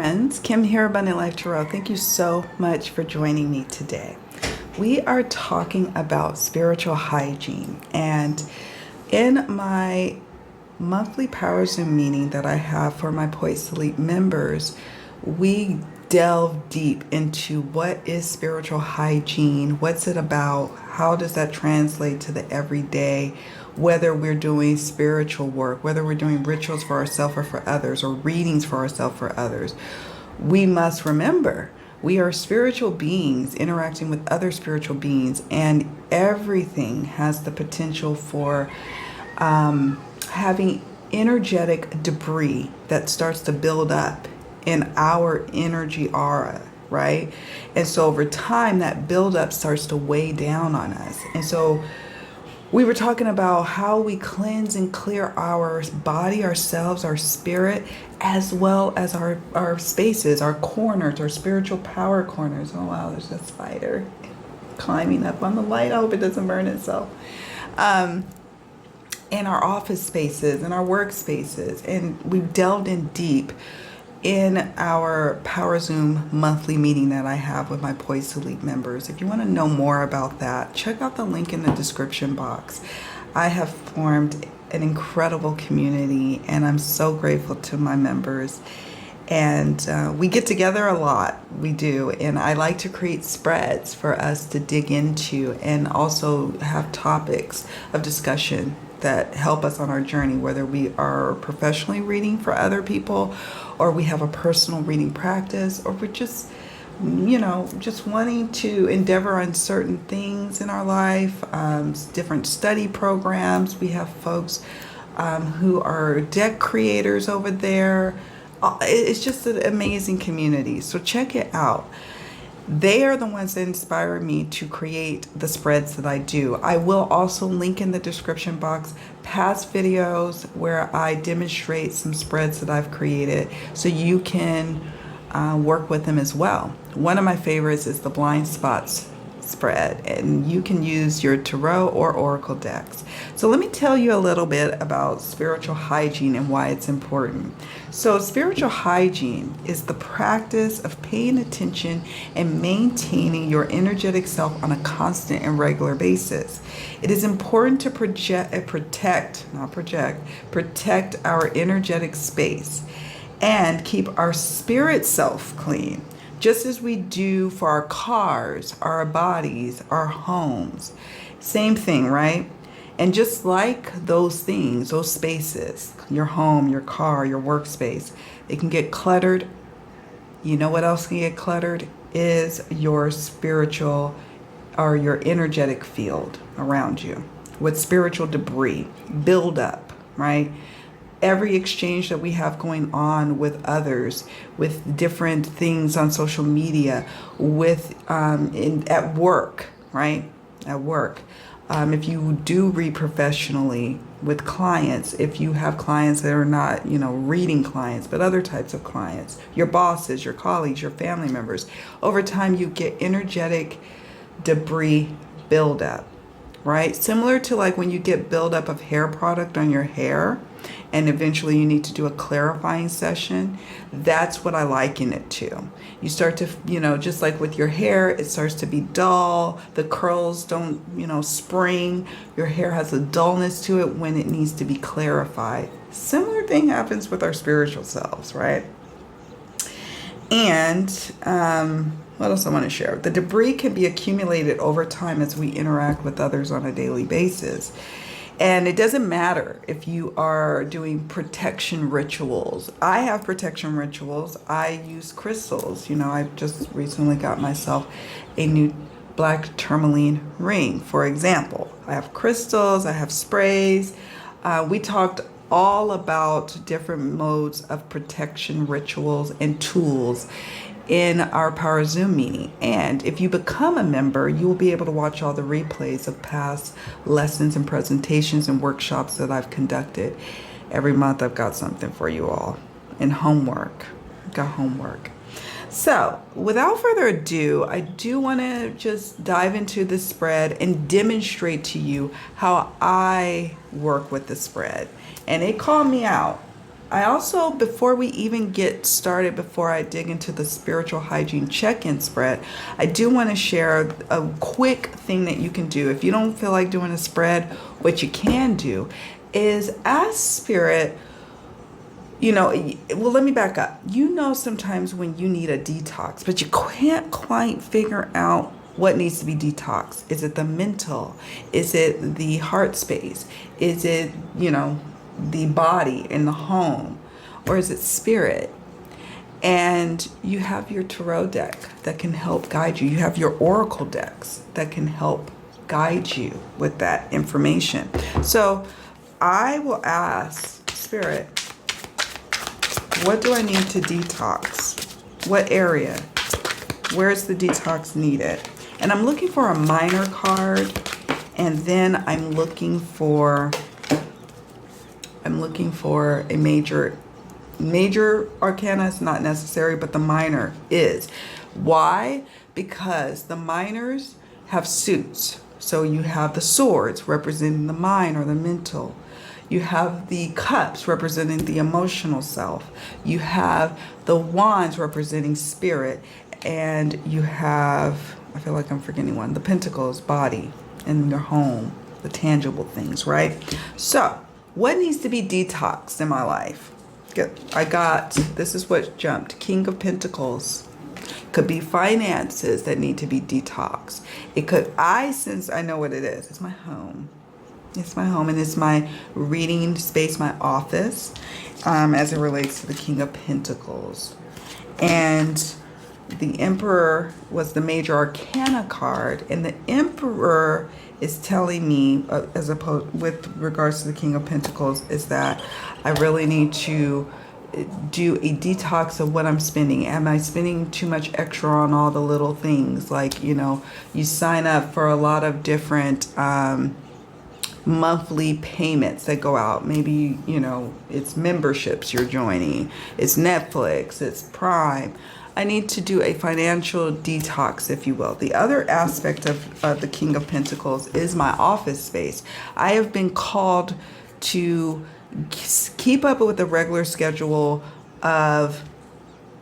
friends, Kim here, Abundant Life Tarot. Thank you so much for joining me today. We are talking about spiritual hygiene, and in my monthly Power Zoom meeting that I have for my Poised to Leap members, we delve deep into what is spiritual hygiene, what's it about, how does that translate to the everyday, whether we're doing spiritual work, whether we're doing rituals for ourselves or for others, or readings for ourselves or others. We must remember we are spiritual beings interacting with other spiritual beings, and everything has the potential for having energetic debris that starts to build up in our energy aura, right? And so over time, that buildup starts to weigh down on us. And so we were talking about how we cleanse and clear our body, ourselves, our spirit, as well as our spaces, our corners, our spiritual power corners. Oh, wow, there's a spider climbing up on the light. I hope it doesn't burn itself. In our office spaces and our workspaces. And we've delved in deep in our Power Zoom monthly meeting that I have with my Poised to Leap members. If you want to know more about that, check out the link in the description box. I have formed an incredible community, and I'm so grateful to my members. And we get together a lot, we do, and I like to create spreads for us to dig into and also have topics of discussion that help us on our journey, whether we are professionally reading for other people, or we have a personal reading practice, or we're just, just wanting to endeavor on certain things in our life, different study programs. We have folks who are deck creators over there. It's just an amazing community. So check it out. They are the ones that inspire me to create the spreads that I do. I will also link in the description box past videos where I demonstrate some spreads that I've created so you can work with them as well. One of my favorites is the blind spots spread, and you can use your tarot or oracle decks. So let me tell you a little bit about spiritual hygiene and why it's important. So spiritual hygiene is the practice of paying attention and maintaining your energetic self on a constant and regular basis. It is important to protect our energetic space and keep our spirit self clean, just as we do for our cars, our bodies, our homes. Same thing, right? And just like those things, those spaces, your home, your car, your workspace, they can get cluttered. You know what else can get cluttered? Is your spiritual or your energetic field around you with spiritual debris, build up, right? Every exchange that we have going on with others, with different things on social media, with at work, right? At work. If you do read professionally with clients, if you have clients that are not, reading clients, but other types of clients, your bosses, your colleagues, your family members, over time you get energetic debris buildup, right? Similar to like when you get buildup of hair product on your hair, and eventually you need to do a clarifying session. That's what I liken it to. You start to, just like with your hair, it starts to be dull. The curls don't, spring. Your hair has a dullness to it when it needs to be clarified. Similar thing happens with our spiritual selves, right? And what else I want to share? The debris can be accumulated over time as we interact with others on a daily basis. And it doesn't matter if you are doing protection rituals. I have protection rituals. I use crystals. I just recently got myself a new black tourmaline ring, for example. I have crystals. I have sprays. We talked all about different modes of protection rituals and tools in our Power Zoom meeting. And if you become a member, you will be able to watch all the replays of past lessons and presentations and workshops that I've conducted. Every month I've got something for you all. And homework. I've got homework. So without further ado, I do want to just dive into the spread and demonstrate to you how I work with the spread. And it called me out. I also, before we even get started, before I dig into the spiritual hygiene check-in spread, I do want to share a quick thing that you can do. If you don't feel like doing a spread, what you can do is ask Spirit, well, let me back up. Sometimes when you need a detox, but you can't quite figure out what needs to be detoxed. Is it the mental? Is it the heart space? Is it, the body in the home, or is it spirit? And you have your tarot deck that can help guide you. You have your oracle decks that can help guide you with that information. So I will ask Spirit, what do I need to detox? What area? Where's the detox needed? And I'm looking for a minor card, and then I'm looking for a major. Major arcana is not necessary, but the minor is. Why? Because the minors have suits. So you have the swords representing the mind or the mental. You have the cups representing the emotional self. You have the wands representing spirit. And you have, I feel like I'm forgetting one, the pentacles, body, and your home, the tangible things, right? So what needs to be detoxed in my life? This is what jumped. King of Pentacles. Could be finances that need to be detoxed. Since I know what it is, it's my home. It's my home, and it's my reading space, my office, as it relates to the King of Pentacles. And the Emperor was the major arcana card, and the Emperor is telling me, as opposed with regards to the King of Pentacles, is that I really need to do a detox of what I'm spending. Am I spending too much extra on all the little things? Like, you sign up for a lot of different monthly payments that go out. Maybe, it's memberships you're joining. It's Netflix. It's Prime. I need to do a financial detox, if you will. The other aspect of the King of Pentacles is my office space. I have been called to keep up with a regular schedule of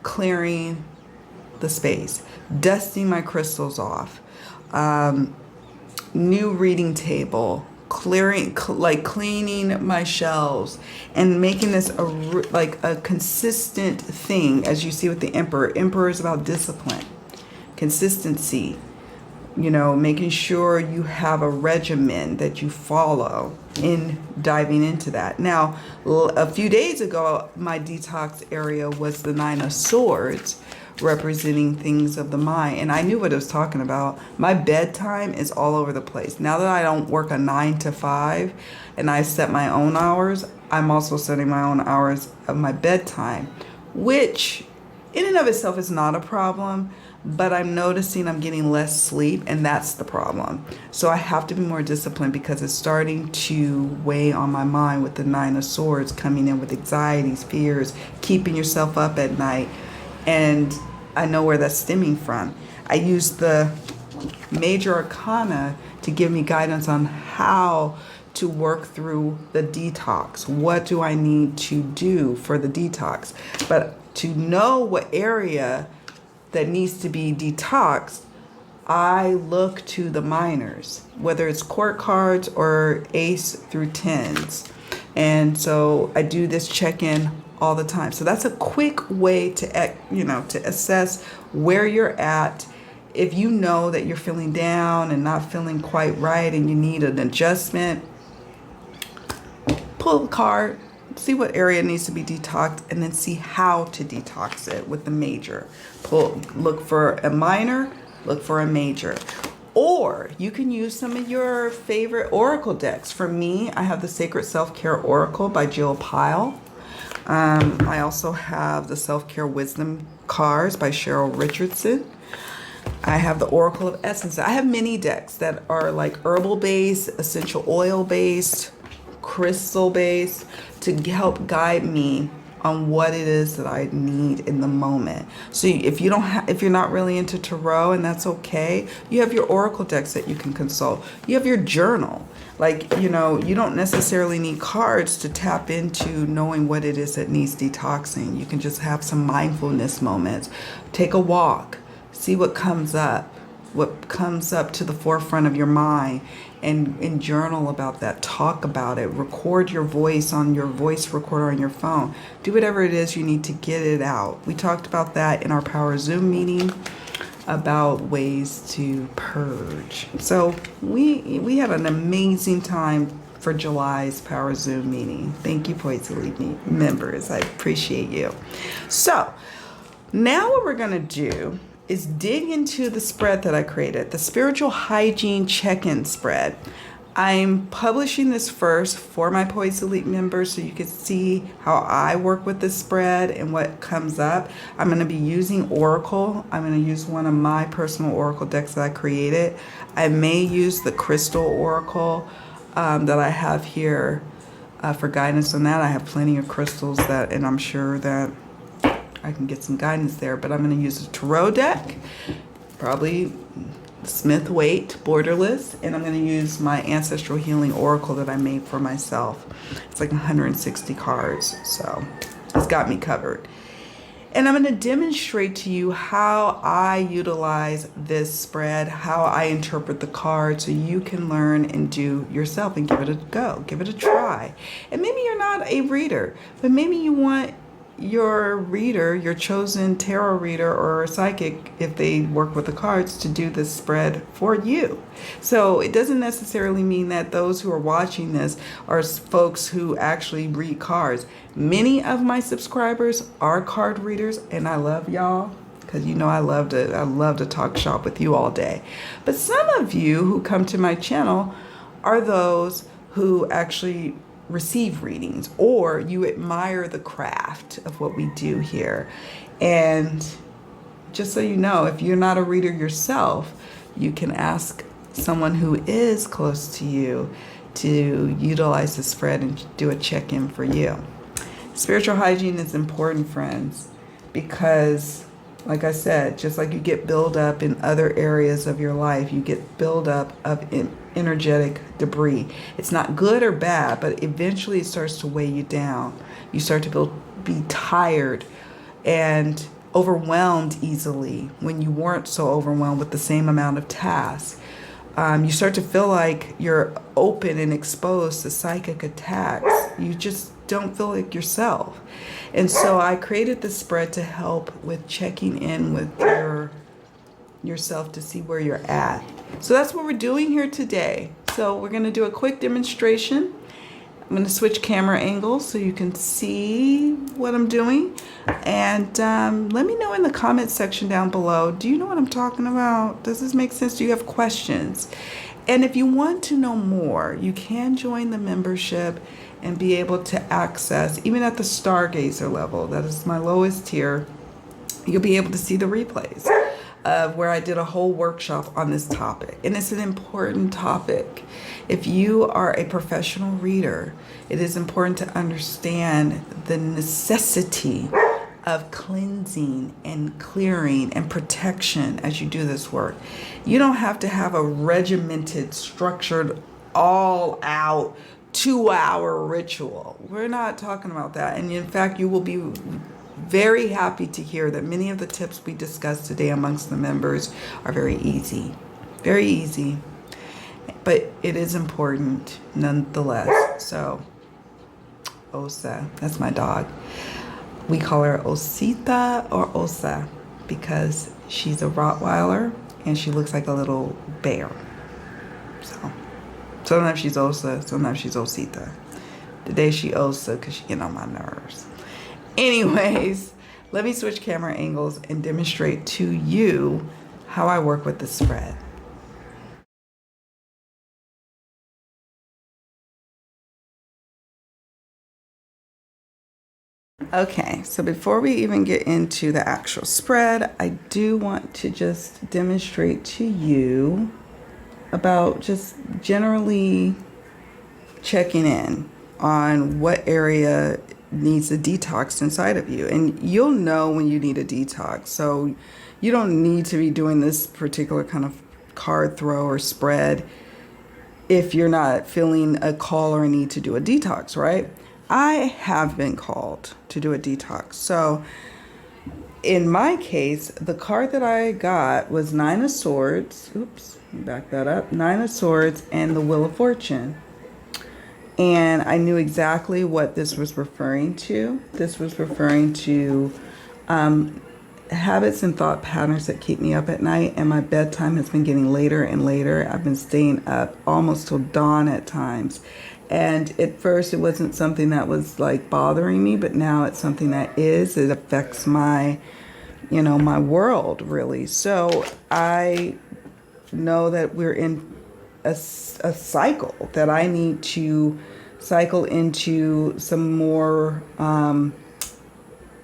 clearing the space, dusting my crystals off, new reading table, cleaning my shelves, and making this a consistent thing. As you see with the Emperor is about discipline, consistency, making sure you have a regimen that you follow in diving into that. Now, a few days ago, my detox area was the Nine of Swords, representing things of the mind, and I knew what it was talking about. My bedtime is all over the place. Now that I don't work a 9 to 5 and I set my own hours, I'm also setting my own hours of my bedtime, which in and of itself is not a problem, but I'm noticing I'm getting less sleep, and that's the problem. So I have to be more disciplined, because it's starting to weigh on my mind with the Nine of Swords coming in with anxieties, fears, keeping yourself up at night. And I know where that's stemming from. I use the major arcana to give me guidance on how to work through the detox. What do I need to do for the detox? But to know what area that needs to be detoxed, I look to the minors, whether it's court cards or ace through tens. And so I do this check-in all the time. So that's a quick way to assess where you're at. If you know that you're feeling down and not feeling quite right and you need an adjustment, pull a card, see what area needs to be detoxed, and then see how to detox it with the major. Look for a minor, look for a major. Or you can use some of your favorite oracle decks. For me, I have the Sacred Self-Care Oracle by Jill Pyle. I also have the Self-Care Wisdom cards by Cheryl Richardson. I have the Oracle of Essence. I have many decks that are like herbal-based, essential oil-based, crystal-based, to help guide me on what it is that I need in the moment. So if you're not really into tarot, and that's okay, you have your oracle decks that you can consult. You have your journal. Like, you don't necessarily need cards to tap into knowing what it is that needs detoxing. You can just have some mindfulness moments. Take a walk, see what comes up to the forefront of your mind, and journal about that. Talk about it. Record your voice on your voice recorder on your phone. Do whatever it is you need to get it out. We talked about that in our Power Zoom meeting about ways to purge. So we had an amazing time for July's Power Zoom meeting. Thank you, Poets Elite members. I appreciate you. So now what we're going to do is dig into the spread that I created, the Spiritual Hygiene Check-in spread. I'm publishing this first for my Poets Elite members so you can see how I work with this spread and what comes up. I'm going to be using Oracle. I'm going to use one of my personal Oracle decks that I created. I may use the Crystal Oracle that I have here for guidance on that. I have plenty of crystals and I'm sure that I can get some guidance there, but I'm going to use a tarot deck, probably Smith Waite borderless, and I'm going to use my ancestral healing oracle that I made for myself. It's like 160 cards, so it's got me covered. And I'm going to demonstrate to you how I utilize this spread, how I interpret the cards, so you can learn and do yourself and give it a go, give it a try. And maybe you're not a reader, but maybe you want your reader, your chosen tarot reader or psychic, if they work with the cards, to do this spread for you. So it doesn't necessarily mean that those who are watching this are folks who actually read cards. Many of my subscribers are card readers, and I love y'all because I love to talk shop with you all day. But some of you who come to my channel are those who actually receive readings, or you admire the craft of what we do here. And just so you know, if you're not a reader yourself, you can ask someone who is close to you to utilize the spread and do a check-in for you. Spiritual hygiene is important, friends, because like I said, just like you get buildup in other areas of your life, you get buildup of energetic debris. It's not good or bad, but eventually it starts to weigh you down. You start to be tired and overwhelmed easily when you weren't so overwhelmed with the same amount of tasks. You start to feel like you're open and exposed to psychic attacks. You just don't feel like yourself. And so I created this spread to help with checking in with yourself to see where you're at. So that's what we're doing here today. So we're going to do a quick demonstration. I'm going to switch camera angles so you can see what I'm doing. And let me know in the comments section down below, do you know what I'm talking about? Does this make sense? Do you have questions? And if you want to know more, you can join the membership and be able to access, even at the Stargazer level, that is my lowest tier, you'll be able to see the replays of where I did a whole workshop on this topic. And it's an important topic. If you are a professional reader, it is important to understand the necessity of cleansing and clearing and protection as you do this work. You don't have to have a regimented, structured, all out 2-hour ritual. We're not talking about that. And in fact, you will be very happy to hear that many of the tips we discussed today amongst the members are very easy. Very easy. But it is important nonetheless. So, Osa, that's my dog. We call her Osita or Osa because she's a Rottweiler and she looks like a little bear. So sometimes she's Osa, sometimes she's Osita. Today she Osa because she's getting on my nerves. Anyways, let me switch camera angles and demonstrate to you how I work with the spread. Okay, so before we even get into the actual spread, I do want to just demonstrate to you about just generally checking in on what area needs a detox inside of you. And you'll know when you need a detox. So you don't need to be doing this particular kind of card throw or spread if you're not feeling a call or a need to do a detox, right? I have been called to do a detox. So in my case, the card that I got was Nine of Swords. Oops, back that up. Nine of Swords and the Wheel of Fortune. And I knew exactly what this was referring to. This was referring to habits and thought patterns that keep me up at night, and my bedtime has been getting later and later. I've been staying up almost till dawn at times. And at first it wasn't something that was like bothering me, but now it's something that is. It affects my, my world really. So I know that we're in a cycle that I need to cycle into some more,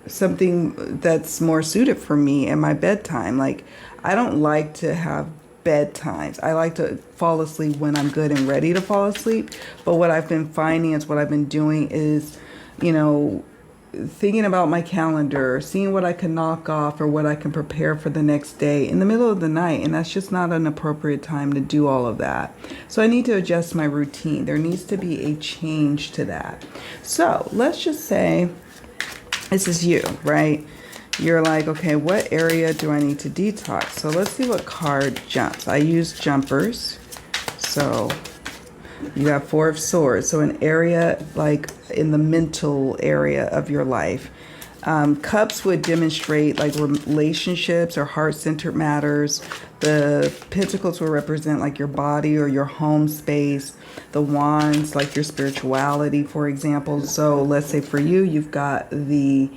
something that's more suited for me and my bedtime. Like, I don't like to have bedtimes. I like to fall asleep when I'm good and ready to fall asleep. But what I've been finding is what I've been doing is, thinking about my calendar, seeing what I can knock off or what I can prepare for the next day in the middle of the night. And that's just not an appropriate time to do all of that. So I need to adjust my routine. There needs to be a change to that. So let's just say this is you, right? You're like, okay, what area do I need to detox? So let's see what card jumps. I use jumpers. So you got Four of Swords. So an area like in the mental area of your life. Cups would demonstrate like relationships or heart-centered matters. The Pentacles will represent like your body or your home space. The Wands, like your spirituality, for example. So let's say for you, you've got the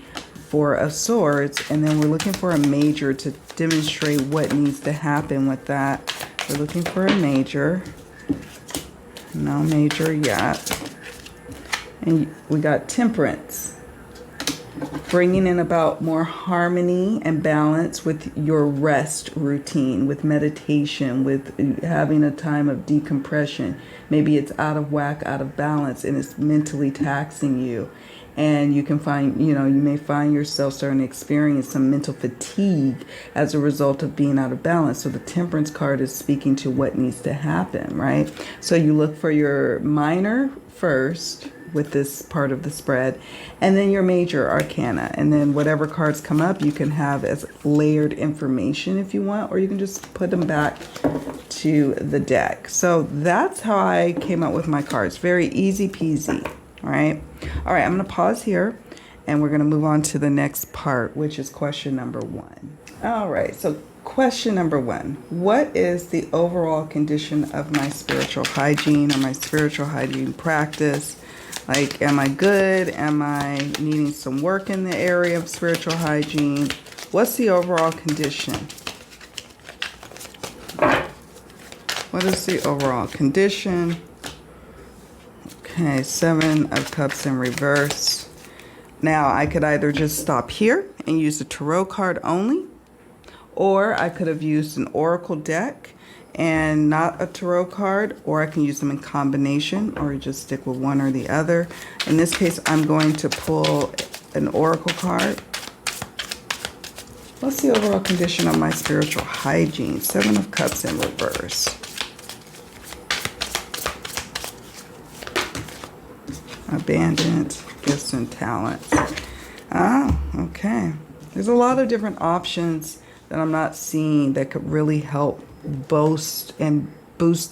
Four of Swords, and then we're looking for a major to demonstrate what needs to happen with that. We're looking for a major. No major yet. And we got Temperance, bringing in about more harmony and balance with your rest routine, with meditation, with having a time of decompression. Maybe it's out of whack, out of balance, and it's mentally taxing you. And you can find, you may find yourself starting to experience some mental fatigue as a result of being out of balance. So the Temperance card is speaking to what needs to happen, right? So you look for your minor first with this part of the spread, and then your major arcana. And then whatever cards come up, you can have as layered information if you want, or you can just put them back to the deck. So that's how I came up with my cards. Very easy peasy. All right, I'm going to pause here and we're going to move on to the next part, which is question number 1. All right, so question number 1. What is the overall condition of my spiritual hygiene or my spiritual hygiene practice? Like, am I good? Am I needing some work in the area of spiritual hygiene? What's the overall condition? What is the overall condition? Okay, Seven of Cups in reverse. Now, I could either just stop here and use the tarot card only, or I could have used an oracle deck and not a tarot card, or I can use them in combination, or just stick with one or the other. In this case, I'm going to pull an oracle card. What's the overall condition of my spiritual hygiene? Seven of Cups in reverse. Abandoned, gifts and talents. Oh, okay. There's a lot of different options that I'm not seeing that could really help boost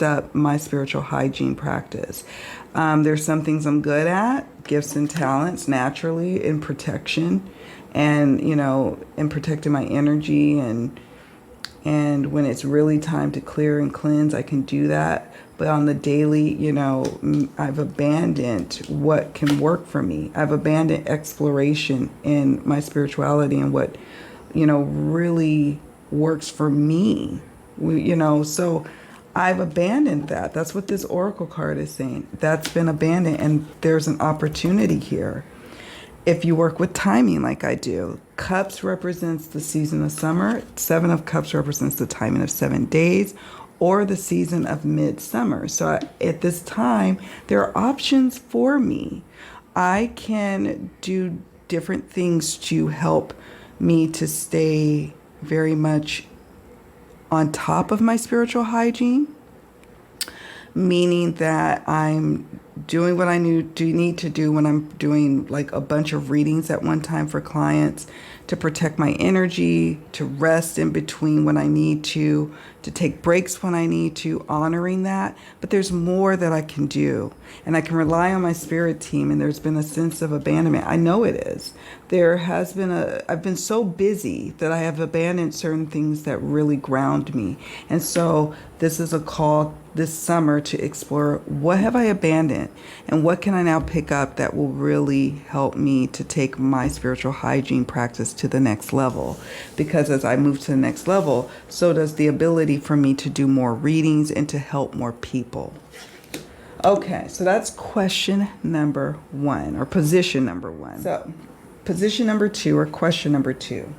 up my spiritual hygiene practice. There's some things I'm good at, gifts and talents, naturally, in protection, and in protecting my energy, and when it's really time to clear and cleanse, I can do that. But on the daily, I've abandoned what can work for me. I've abandoned exploration in my spirituality and what, really works for me. So I've abandoned that. That's what this oracle card is saying. That's been abandoned, and there's an opportunity here. If you work with timing like I do, Cups represents the season of summer. Seven of Cups represents the timing of 7 days, or the season of midsummer. So at this time, there are options for me. I can do different things to help me to stay very much on top of my spiritual hygiene, meaning that I'm doing what I need to do when I'm doing like a bunch of readings at one time for clients, to protect my energy, to rest in between when I need to take breaks when I need to, honoring that. But there's more that I can do, and I can rely on my spirit team, and there's been a sense of abandonment. I know it is. I've been so busy that I have abandoned certain things that really ground me. And so this is a call this summer to explore, what have I abandoned and what can I now pick up that will really help me to take my spiritual hygiene practice to the next level. Because as I move to the next level, so does the ability for me to do more readings and to help more people. Okay, so that's question number 1, or position number 1. So position number 2, or question number 2.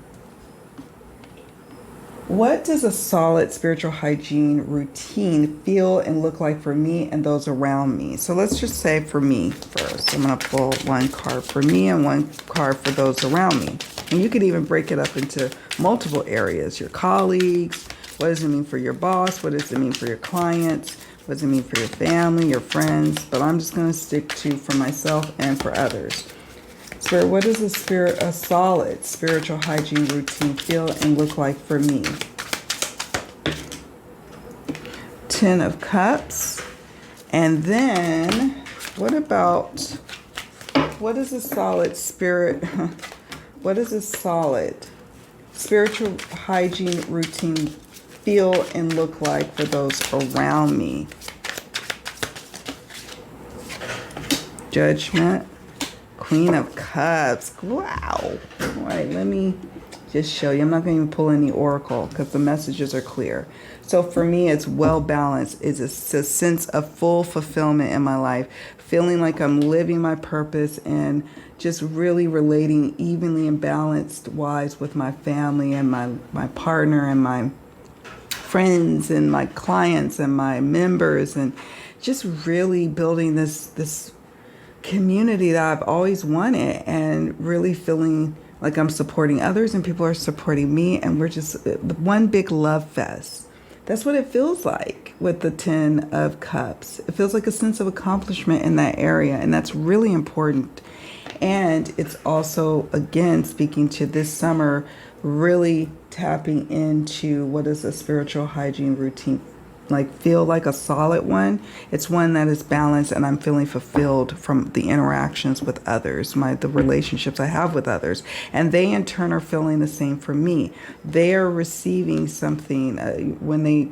What does a solid spiritual hygiene routine feel and look like for me and those around me? So let's just say for me first. I'm going to pull one card for me and one card for those around me. And you could even break it up into multiple areas. Your colleagues. What does it mean for your boss? What does it mean for your clients? What does it mean for your family, your friends? But I'm just going to stick to for myself and for others. Spirit, what does a solid spiritual hygiene routine feel and look like for me? 10 of Cups. And then, what is a solid spiritual hygiene routine feel and look like for those around me? Judgment. Queen of Cups. Wow. All right, let me just show you. I'm not going to even pull any oracle because the messages are clear. So for me, it's well balanced. It's a sense of full fulfillment in my life, feeling like I'm living my purpose and just really relating evenly and balanced wise with my family and my partner and my friends and my clients and my members, and just really building this community that I've always wanted, and really feeling like I'm supporting others and people are supporting me, and we're just one big love fest. That's what it feels like with the 10 of Cups. It feels like a sense of accomplishment in that area, and that's really important. And it's also, again, speaking to this summer, really tapping into what is a spiritual hygiene routine feel like a solid one. It's one that is balanced, and I'm feeling fulfilled from the interactions with others, the relationships I have with others, and they in turn are feeling the same for me. They are receiving something when they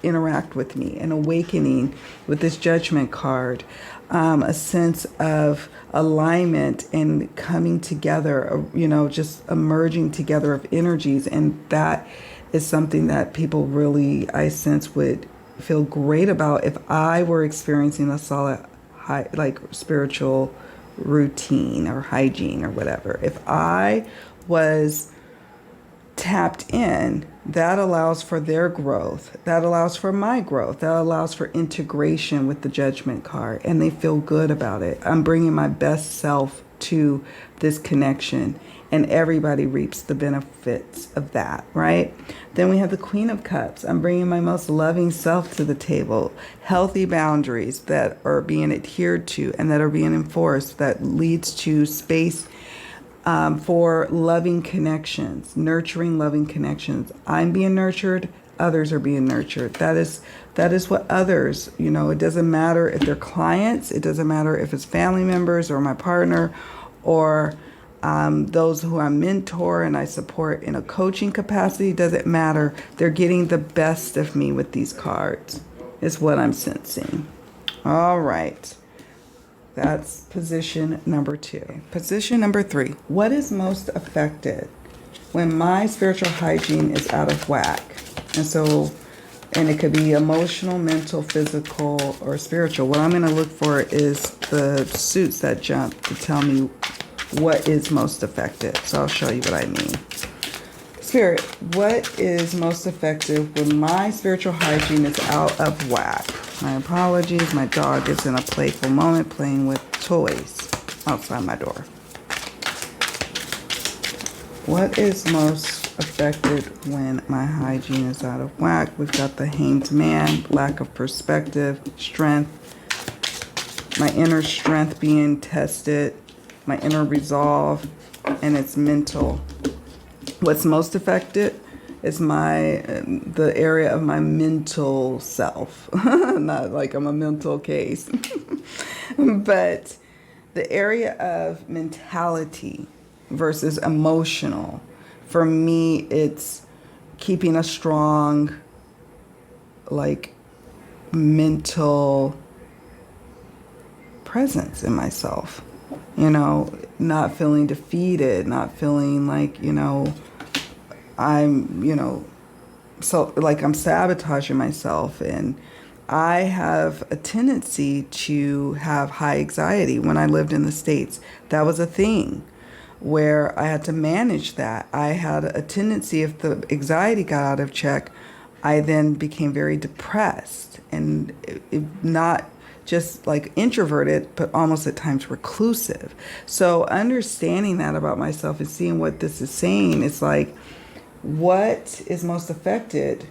interact with me, an awakening with this Judgment card, a sense of alignment and coming together, just emerging together of energies, and that is something that people really, I sense, would feel great about if I were experiencing a solid, spiritual routine or hygiene or whatever. If I was tapped in, that allows for their growth. That allows for my growth. That allows for integration with the Judgment card, and they feel good about it. I'm bringing my best self to this connection, and everybody reaps the benefits of that, right? Then we have the Queen of Cups. I'm bringing my most loving self to the table. Healthy boundaries that are being adhered to and that are being enforced, that leads to space for loving connections, nurturing loving connections. I'm being nurtured. Others are being nurtured. That is what others, it doesn't matter if they're clients. It doesn't matter if it's family members or my partner or those who I mentor and I support in a coaching capacity. Doesn't matter. They're getting the best of me with these cards, is what I'm sensing. All right. That's position number 2. Position number 3. What is most affected when my spiritual hygiene is out of whack? And it could be emotional, mental, physical, or spiritual. What I'm going to look for is the suits that jump to tell me what is most affected. So I'll show you what I mean. Spirit, what is most effective when my spiritual hygiene is out of whack? My apologies. My dog is in a playful moment playing with toys. outside my door. What is most affected when my hygiene is out of whack? We've got the Hanged Man, lack of perspective, strength, my inner strength being tested, my inner resolve, and it's mental. What's most affected is the area of my mental self. Not like I'm a mental case, but the area of mentality versus emotional. For me, it's keeping a strong, like, mental presence in myself. You know, not feeling defeated, not feeling like, I'm, so like I'm sabotaging myself. And I have a tendency to have high anxiety. When I lived in the States, that was a thing where I had to manage that. I had a tendency, if the anxiety got out of check, I then became very depressed and not just like introverted, but almost at times reclusive. So understanding that about myself and seeing what this is saying, it's like, what is most affected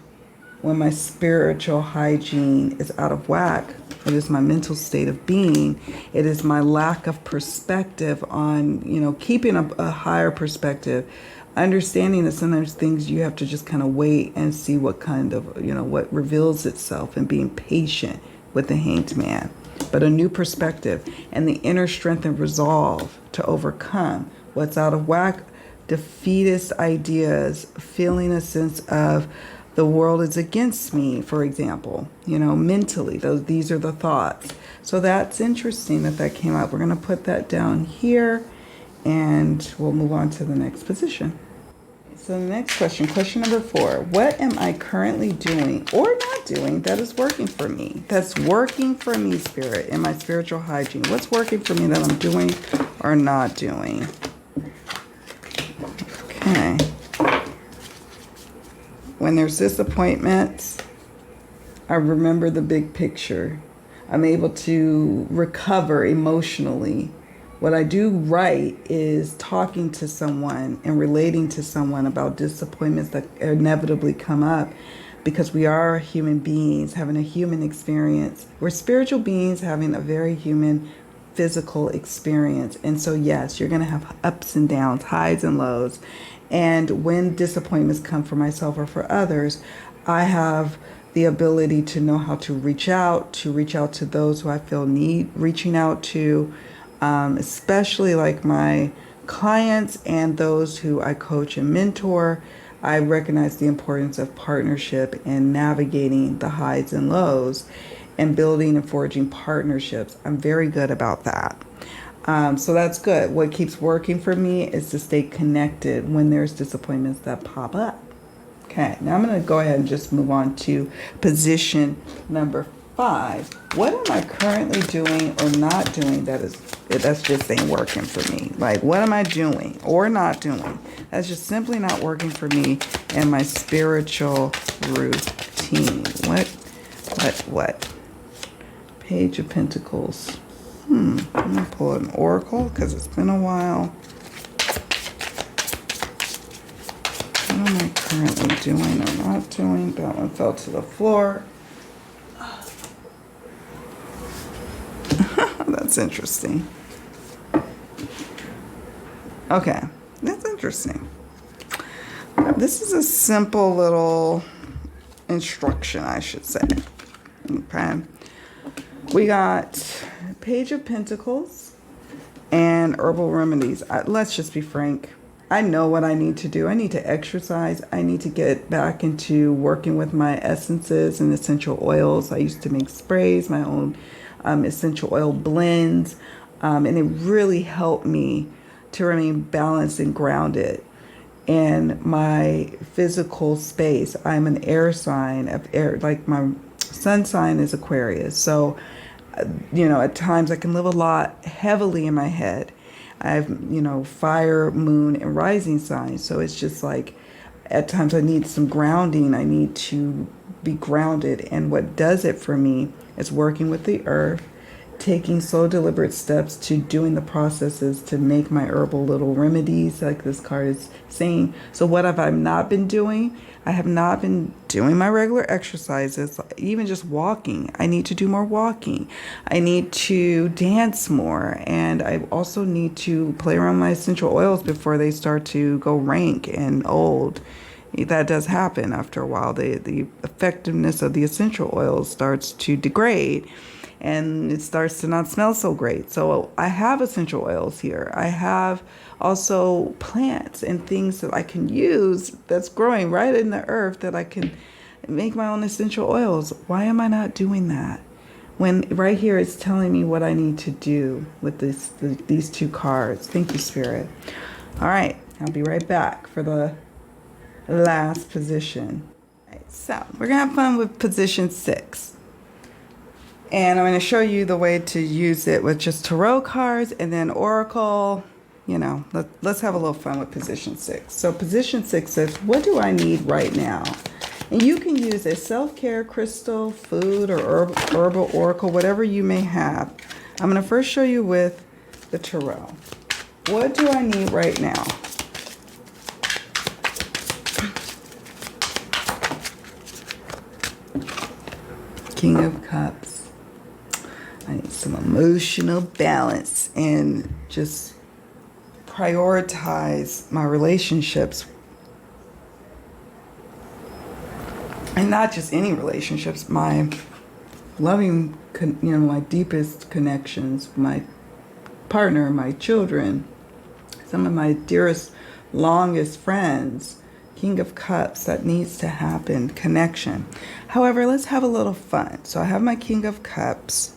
when my spiritual hygiene is out of whack? It is my mental state of being. It is my lack of perspective on, keeping a higher perspective, understanding that sometimes things you have to just kind of wait and see what kind of, what reveals itself, and being patient with the Hanged Man. But a new perspective and the inner strength and resolve to overcome what's out of whack, defeatist ideas, feeling a sense of the world is against me, for example, mentally. These are the thoughts. So that's interesting that came up. We're going to put that down here, and we'll move on to the next position. So the next question number 4. What am I currently doing or not doing that is working for me? That's working for me, Spirit, in my spiritual hygiene. What's working for me that I'm doing or not doing? Okay. When there's disappointments, I remember the big picture. I'm able to recover emotionally. What I do right is talking to someone and relating to someone about disappointments that inevitably come up, because we are human beings having a human experience. We're spiritual beings having a very human physical experience. And so, yes, you're going to have ups and downs, highs and lows. And when disappointments come for myself or for others, I have the ability to know how to reach out to those who I feel need reaching out to, especially like my clients and those who I coach and mentor. I recognize the importance of partnership and navigating the highs and lows and building and forging partnerships. I'm very good about that. So that's good. What keeps working for me is to stay connected when there's disappointments that pop up. Okay, now I'm going to go ahead and just move on to position number 5. What am I currently doing or not doing that's just ain't working for me? Like, what am I doing or not doing that's just simply not working for me in my spiritual routine? What? Page of Pentacles. I'm going to pull an oracle because it's been a while. What am I currently doing or not doing? That one fell to the floor. That's interesting. Okay, that's interesting. This is a simple little instruction, I should say. Okay. We got Page of Pentacles and herbal remedies. Let's just be frank. I know what I need to do. I need to exercise. I need to get back into working with my essences and essential oils. I used to make sprays, my own essential oil blends, and it really helped me to remain balanced and grounded in my physical space. I'm an air sign of air, like my sun sign is Aquarius. So, at times I can live a lot heavily in my head. I have, fire, moon, and rising signs. So it's just like at times I need some grounding. I need to be grounded. And what does it for me is working with the earth taking slow, deliberate steps to doing the processes to make my herbal little remedies, like this card is saying. So what have I not been doing? I have not been doing my regular exercises, even just walking. I need to do more walking. I need to dance more. And I also need to play around my essential oils before they start to go rank and old. That does happen after a while. The effectiveness of the essential oils starts to degrade, and it starts to not smell so great. So I have essential oils here. I have also plants and things that I can use that's growing right in the earth that I can make my own essential oils. Why am I not doing that? When right here it's telling me what I need to do with these two cards. Thank you, Spirit. All right, I'll be right back for the last position. Right, so we're gonna have fun with position 6. And I'm going to show you the way to use it with just tarot cards and then oracle. You know, let's have a little fun with position 6. So position 6 says, what do I need right now? And you can use a self-care crystal, food, or herbal oracle, whatever you may have. I'm going to first show you with the tarot. What do I need right now? King of Cups. I need some emotional balance and just prioritize my relationships. And not just any relationships, my loving, my deepest connections, my partner, my children, some of my dearest, longest friends. King of Cups, that needs to happen, connection. However, let's have a little fun. So I have my King of Cups.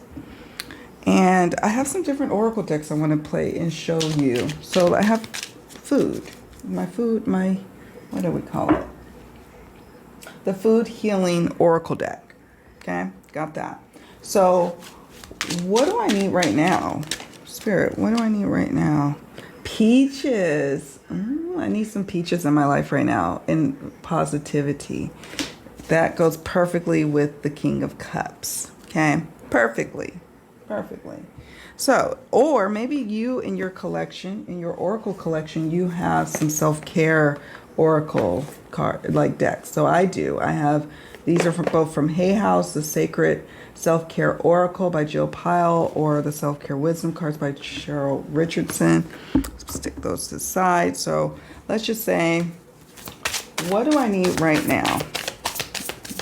And I have some different oracle decks I want to play and show you. So I have food. What do we call it? The Food Healing Oracle deck. Okay, got that. So what do I need right now? Spirit, what do I need right now? Peaches. I need some peaches in my life right now. And positivity. That goes perfectly with the King of Cups. Okay, perfectly. So, or maybe you in your collection, in your oracle collection, you have some self-care oracle card like decks. So I do. I have, these are both from Hay House, the Sacred Self-Care Oracle by Jill Pyle, or the Self-Care Wisdom cards by Cheryl Richardson. Let's stick those to the side. So let's just say, what do I need right now?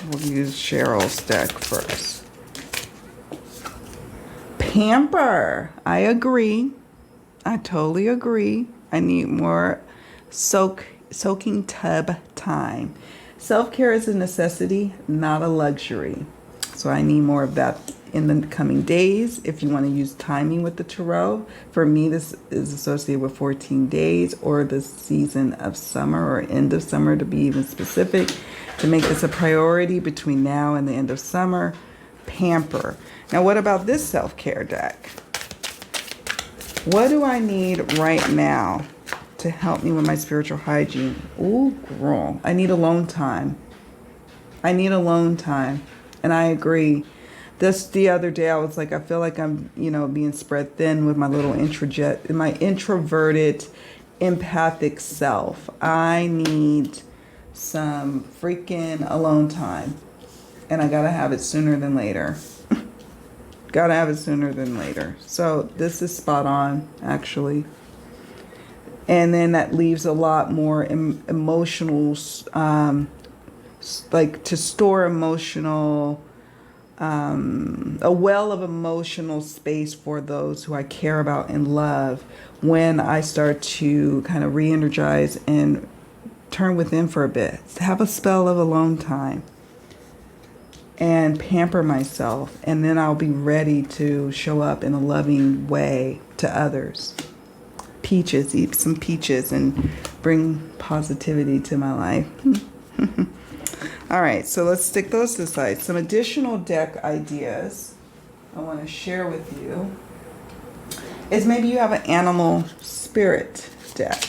We'll use Cheryl's deck first. Pamper. I agree. I totally agree. I need more soaking tub time. Self-care is a necessity, not a luxury. So I need more of that in the coming days. If you want to use timing with the tarot, for me this is associated with 14 days or the season of summer or end of summer, to be even specific, to make this a priority between now and the end of summer. Pamper. Now what about this self-care deck? What do I need right now to help me with my spiritual hygiene? Ooh, girl. I need alone time. And I agree. This the other day I was like, I feel like I'm, being spread thin with my little my introverted, empathic self. I need some freaking alone time. And I gotta have it sooner than later. So this is spot on, actually. And then that leaves a lot more emotional, like to store emotional, a well of emotional space for those who I care about and love when I start to kind of re-energize and turn within for a bit. Have a spell of alone time. And pamper myself, and then I'll be ready to show up in a loving way to others. Peaches, eat some peaches and bring positivity to my life. All right, so let's stick those to the side. Some additional deck ideas I want to share with you is maybe you have an animal spirit deck.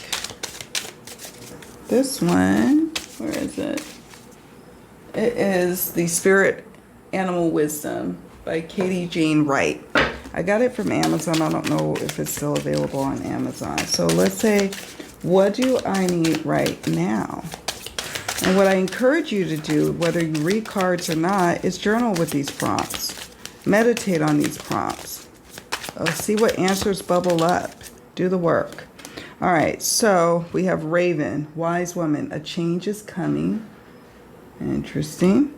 This one, where is it? It is the Spirit Animal Wisdom by Katie Jane Wright. I got it from Amazon. I don't know if it's still available on Amazon. So let's say, what do I need right now? And what I encourage you to do, whether you read cards or not, is journal with these prompts. Meditate on these prompts. See what answers bubble up. Do the work. All right, so we have Raven, Wise Woman, a change is coming. Interesting.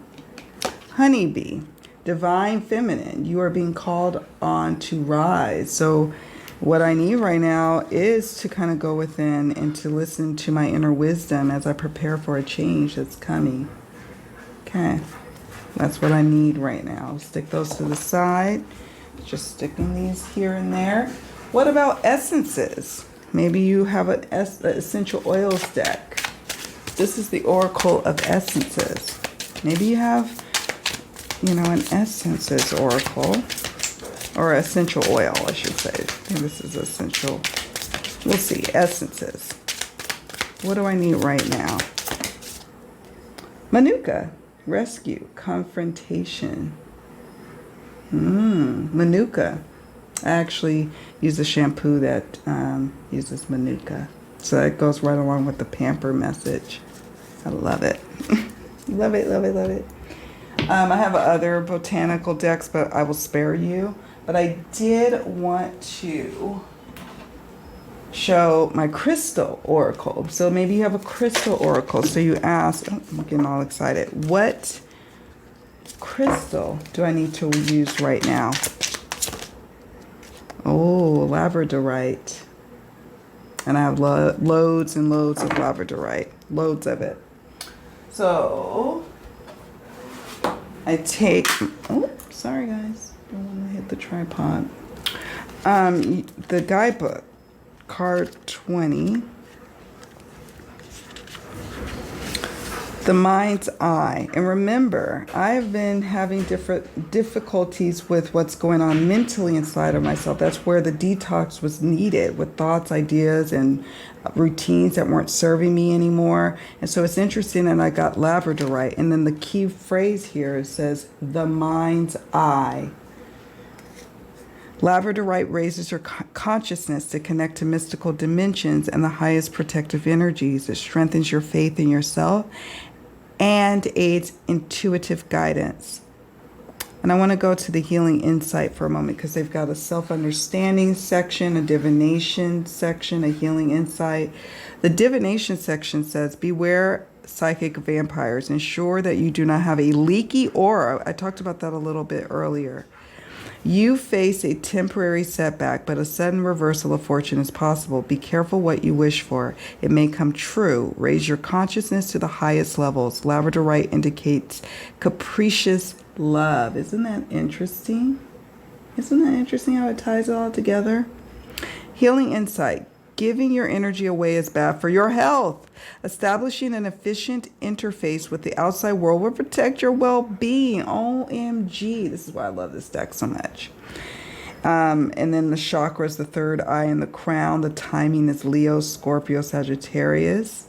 Honeybee, Divine Feminine, you are being called on to rise. So what I need right now is to kind of go within and to listen to my inner wisdom as I prepare for a change that's coming. Okay, that's what I need right now. Stick those to the side. Just sticking these here and there. What about essences? Maybe you have an essential oils deck. This is the Oracle of Essences. Maybe you have, an essences oracle. Or essential oil, I should say. I think this is essential. We'll see. Essences. What do I need right now? Manuka. Rescue. Confrontation. Manuka. I actually use a shampoo that uses Manuka. So that goes right along with the pamper message. I love it. Love it, love it, love it. I have other botanical decks, but I will spare you. But I did want to show my crystal oracle. So maybe you have a crystal oracle. So you ask, I'm getting all excited. What crystal do I need to use right now? Oh, labradorite. And I have loads and loads of labradorite. Loads of it. So I take, oh, sorry guys. Don't want to hit the tripod. The guidebook, card 20. The mind's eye. And remember, I've been having different difficulties with what's going on mentally inside of myself. That's where the detox was needed, with thoughts, ideas, and routines that weren't serving me anymore. And so it's interesting that I got labradorite. And then the key phrase here says, the mind's eye. Labradorite raises your consciousness to connect to mystical dimensions and the highest protective energies. It strengthens your faith in yourself and aids intuitive guidance. And I want to go to the healing insight for a moment because they've got a self-understanding section, a divination section, a healing insight. The divination section says, beware psychic vampires. Ensure that you do not have a leaky aura. I talked about that a little bit earlier. You face a temporary setback, but a sudden reversal of fortune is possible. Be careful what you wish for. It may come true. Raise your consciousness to the highest levels. Labradorite indicates capricious love. Isn't that interesting? Isn't that interesting how it ties it all together? Healing insight. Giving your energy away is bad for your health. Establishing an efficient interface with the outside world will protect your well-being. OMG. This is why I love this deck so much. And then the chakras, the third eye and the crown. The timing is Leo, Scorpio, Sagittarius.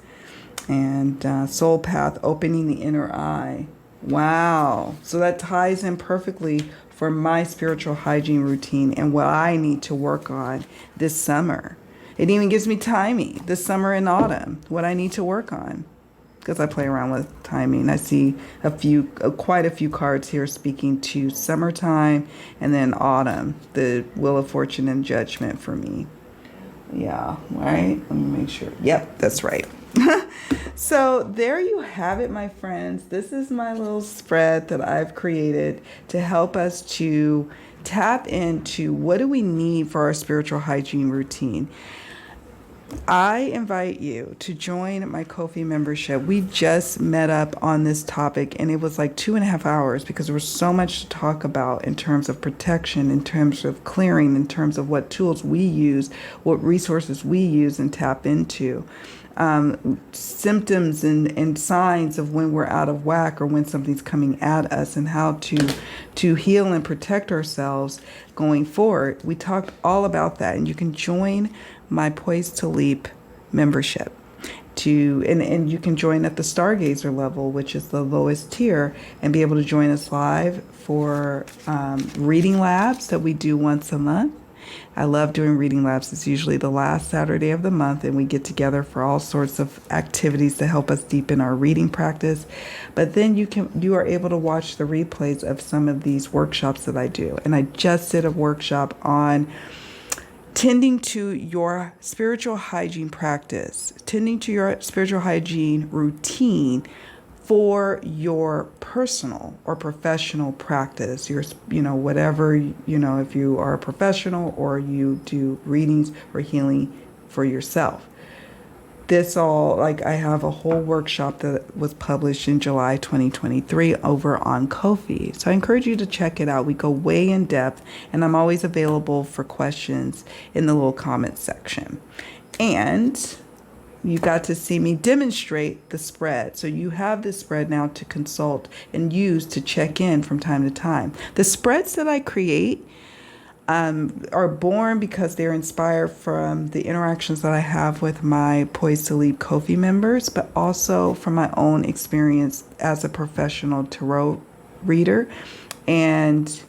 And soul path, opening the inner eye. Wow. So that ties in perfectly for my spiritual hygiene routine and what I need to work on this summer. It even gives me timing this summer and autumn, what I need to work on, because I play around with timing. I see quite a few cards here speaking to summertime and then autumn, the Wheel of Fortune and Judgment for me. Yeah, right? Let me make sure. Yep, that's right. So there you have it, my friends. This is my little spread that I've created to help us to tap into what do we need for our spiritual hygiene routine. I invite you to join my Ko-fi membership. We just met up on this topic and it was like 2.5 hours because there was so much to talk about in terms of protection, in terms of clearing, in terms of what tools we use, what resources we use and tap into. Symptoms and signs of when we're out of whack or when something's coming at us and how to heal and protect ourselves going forward. We talked all about that, and you can join my Poised to Leap membership. and you can join at the Stargazer level, which is the lowest tier, and be able to join us live for reading labs that we do once a month. I love doing reading labs. It's usually the last Saturday of the month, and we get together for all sorts of activities to help us deepen our reading practice. But then you are able to watch the replays of some of these workshops that I do. And I just did a workshop on tending to your spiritual hygiene practice, tending to your spiritual hygiene routine for your personal or professional practice. Your, whatever, if you are a professional or you do readings or healing for yourself. This all, I have a whole workshop that was published in July 2023 over on Ko-fi. So I encourage you to check it out. We go way in depth, and I'm always available for questions in the little comment section. And you got to see me demonstrate the spread. So you have this spread now to consult and use to check in from time to time. The spreads that I create are born because they're inspired from the interactions that I have with my Poised to Leap Ko-fi members, but also from my own experience as a professional tarot reader and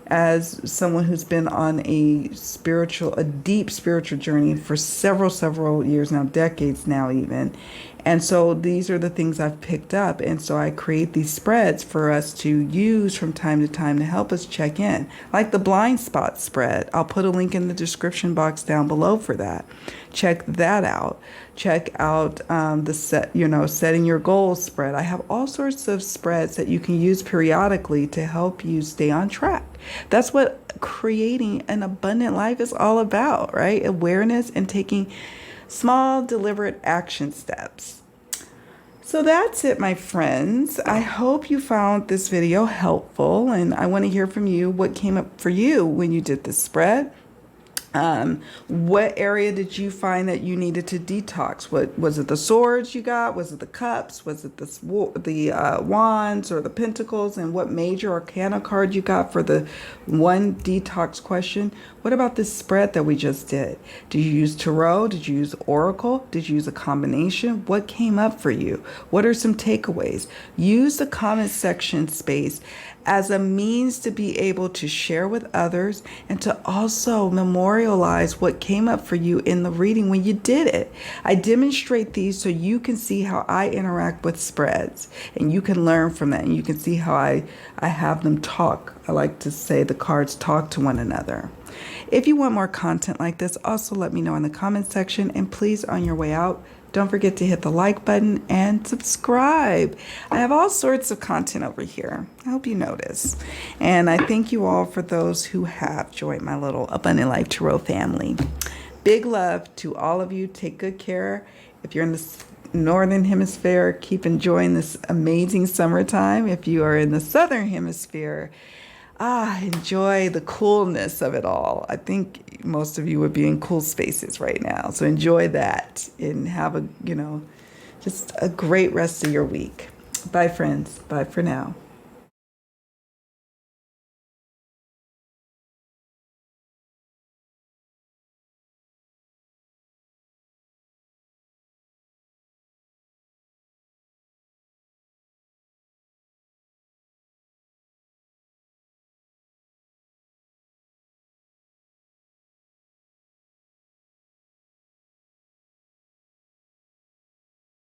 as someone who's been on a deep spiritual journey for several years now, decades now even. And so these are the things I've picked up. And so I create these spreads for us to use from time to time to help us check in. Like the blind spot spread. I'll put a link in the description box down below for that. Check that out. Check out the setting your goals spread. I have all sorts of spreads that you can use periodically to help you stay on track. That's what creating an abundant life is all about, right? Awareness and taking small, deliberate action steps. So that's it, my friends. I hope you found this video helpful, and I want to hear from you what came up for you when you did this spread. What area did you find that you needed to detox? What was it? The swords you got? Was it the cups? Was it the wands or the pentacles? And what major arcana card you got for the one detox question? What about this spread that we just did? Did you use tarot? Did you use oracle? Did you use a combination? What came up for you? What are some takeaways? Use the comment section space as a means to be able to share with others and to also memorialize what came up for you in the reading when you did it. I demonstrate these so you can see how I interact with spreads, and you can learn from that, and you can see how I have them talk. I like to say the cards talk to one another. If you want more content like this, also let me know in the comment section, and please, on your way out, don't forget to hit the like button and subscribe. I have all sorts of content over here. I hope you notice. And I thank you all for those who have joined my little Abundant Life Tarot family. Big love to all of you. Take good care. If you're in the Northern Hemisphere, keep enjoying this amazing summertime. If you are in the Southern Hemisphere, enjoy the coolness of it all. I think most of you would be in cool spaces right now. So enjoy that and have just a great rest of your week. Bye, friends. Bye for now.